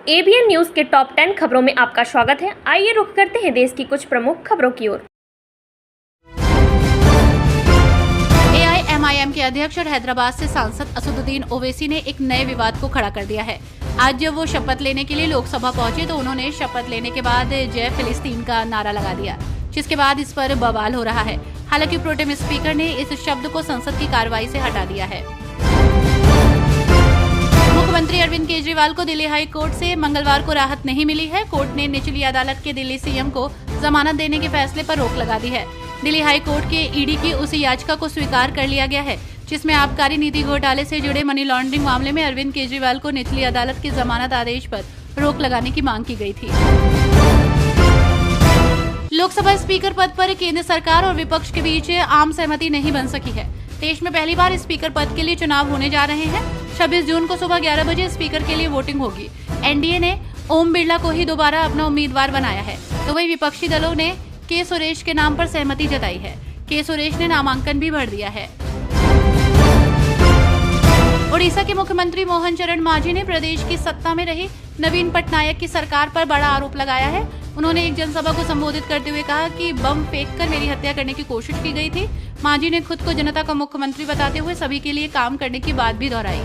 ABN news के top 10 खबरों में आपका स्वागत है। आइए रुख करते हैं देश की कुछ प्रमुख खबरों की ओर। एआईएमआईएम के अध्यक्ष और हैदराबाद से सांसद असदुद्दीन ओवैसी ने एक नए विवाद को खड़ा कर दिया है। आज जब वो शपथ लेने के लिए लोकसभा पहुंचे तो उन्होंने शपथ लेने के बाद जय फिलिस्तीन का नारा लगा दिया, जिसके बाद इस पर बवाल हो रहा है। हालांकि प्रोटेम स्पीकर ने इस शब्द को संसद की कार्रवाई से हटा दिया है। मुख्यमंत्री अरविंद केजरीवाल को दिल्ली हाई कोर्ट से मंगलवार को राहत नहीं मिली है। कोर्ट ने निचली अदालत के दिल्ली सीएम को जमानत देने के फैसले पर रोक लगा दी है। दिल्ली हाई कोर्ट के ईडी की उस याचिका को स्वीकार कर लिया गया है जिसमें आबकारी नीति घोटाले से जुड़े मनी लॉन्ड्रिंग मामले में अरविंद केजरीवाल को निचली अदालत के जमानत आदेश पर रोक लगाने की मांग की गई थी। लोकसभा स्पीकर पद पर केंद्र सरकार और विपक्ष के बीच आम सहमति नहीं बन सकी है। देश में पहली बार स्पीकर पद के लिए चुनाव होने जा रहे हैं। 26 जून को सुबह 11 बजे स्पीकर के लिए वोटिंग होगी। एनडीए ने ओम बिरला को ही दोबारा अपना उम्मीदवार बनाया है, तो वहीं विपक्षी दलों ने के सुरेश के नाम पर सहमति जताई है। के सुरेश ने नामांकन भी भर दिया है। ओडिशा के मुख्यमंत्री मोहन चरण मांझी ने प्रदेश की सत्ता में रही नवीन पटनायक की सरकार पर बड़ा आरोप लगाया है। उन्होंने एक जनसभा को संबोधित करते हुए कहा कि बम फेंककर मेरी हत्या करने की कोशिश की गई थी। मांझी ने खुद को जनता का मुख्यमंत्री बताते हुए सभी के लिए काम करने की बात भी दोहराई।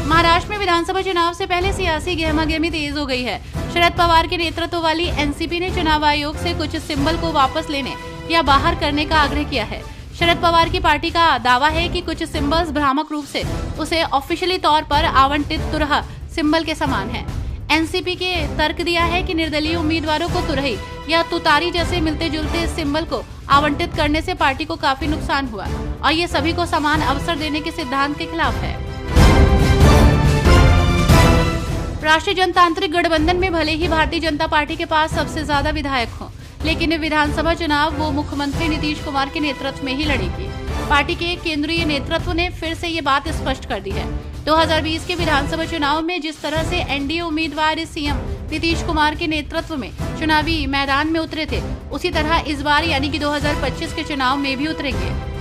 महाराष्ट्र में विधानसभा चुनाव से पहले सियासी गहमागहमी तेज हो गई है। शरद पवार के नेतृत्व वाली एनसीपी ने चुनाव आयोग से कुछ सिंबल को वापस लेने या बाहर करने का आग्रह किया है। शरद पवार की पार्टी का दावा है कि कुछ सिंबल्स भ्रामक रूप से उसे ऑफिशियली तौर पर आवंटित तुरहा सिंबल के समान है। एनसीपी के तर्क दिया है कि निर्दलीय उम्मीदवारों को तुरही या तुतारी जैसे मिलते जुलते इस सिंबल को आवंटित करने से पार्टी को काफी नुकसान हुआ और ये सभी को समान अवसर देने के सिद्धांत के खिलाफ है। राष्ट्रीय जनतांत्रिक गठबंधन में भले ही भारतीय जनता पार्टी के पास सबसे ज्यादा विधायक हों, लेकिन विधानसभा चुनाव वो मुख्यमंत्री नीतीश कुमार के नेतृत्व में ही लड़ेगी। पार्टी के केंद्रीय नेतृत्व ने फिर से ये बात स्पष्ट कर दी है। 2020 के विधानसभा चुनाव में जिस तरह से एनडीए उम्मीदवार सीएम नीतीश कुमार के नेतृत्व में चुनावी मैदान में उतरे थे, उसी तरह इस बार यानी कि 2025 के चुनाव में भी उतरेंगे।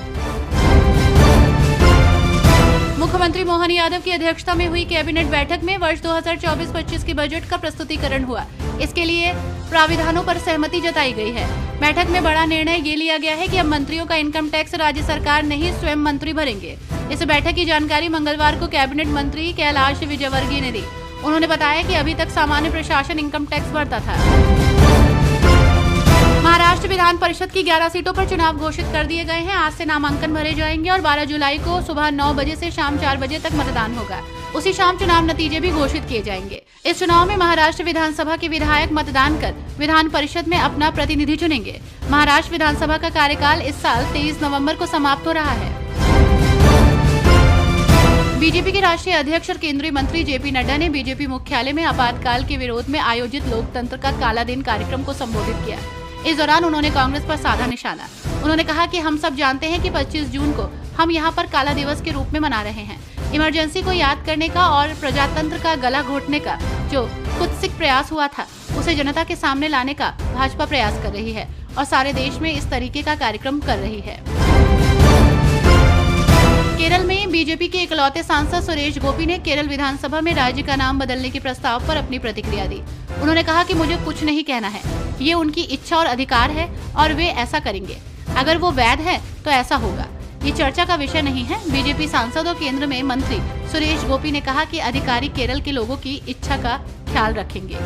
मुख्यमंत्री मोहन यादव की अध्यक्षता में हुई कैबिनेट बैठक में वर्ष 2024-25 के बजट का प्रस्तुतिकरण हुआ। इसके लिए प्राविधानों पर सहमति जताई गई है। बैठक में बड़ा निर्णय ये लिया गया है कि अब मंत्रियों का इनकम टैक्स राज्य सरकार नहीं स्वयं मंत्री भरेंगे। इस बैठक की जानकारी मंगलवार को कैबिनेट मंत्री कैलाश विजयवर्गीय ने दी। उन्होंने बताया कि अभी तक सामान्य प्रशासन इनकम टैक्स भरता था। महाराष्ट्र विधान परिषद की 11 सीटों पर चुनाव घोषित कर दिए गए हैं। आज से नामांकन भरे जाएंगे और 12 जुलाई को सुबह 9 बजे से शाम 4 बजे तक मतदान होगा। उसी शाम चुनाव नतीजे भी घोषित किए जाएंगे। इस चुनाव में महाराष्ट्र विधानसभा के विधायक मतदान कर विधान परिषद में अपना प्रतिनिधि चुनेंगे। महाराष्ट्र विधानसभा का कार्यकाल इस साल 23 नवंबर को समाप्त हो रहा है। बीजेपी के राष्ट्रीय अध्यक्ष और केंद्रीय मंत्री जेपी नड्डा ने बीजेपी मुख्यालय में आपातकाल के विरोध में आयोजित लोकतंत्र का काला दिन कार्यक्रम को संबोधित किया। इस दौरान उन्होंने कांग्रेस पर साधा निशाना। उन्होंने कहा कि हम सब जानते हैं कि 25 जून को हम यहां पर काला दिवस के रूप में मना रहे हैं। इमरजेंसी को याद करने का और प्रजातंत्र का गला घोटने का जो कुत्सित प्रयास हुआ था, उसे जनता के सामने लाने का भाजपा प्रयास कर रही है और सारे देश में इस तरीके का कार्यक्रम कर रही है। केरल में बीजेपी के इकलौते सांसद सुरेश गोपी ने केरल विधानसभा में राज्य का नाम बदलने के प्रस्ताव पर अपनी प्रतिक्रिया दी। उन्होंने कहा कि मुझे कुछ नहीं कहना है, ये उनकी इच्छा और अधिकार है और वे ऐसा करेंगे। अगर वो वैध है तो ऐसा होगा, ये चर्चा का विषय नहीं है। बीजेपी सांसद और केंद्र में मंत्री सुरेश गोपी ने कहा कि अधिकारी केरल के लोगों की इच्छा का ख्याल रखेंगे।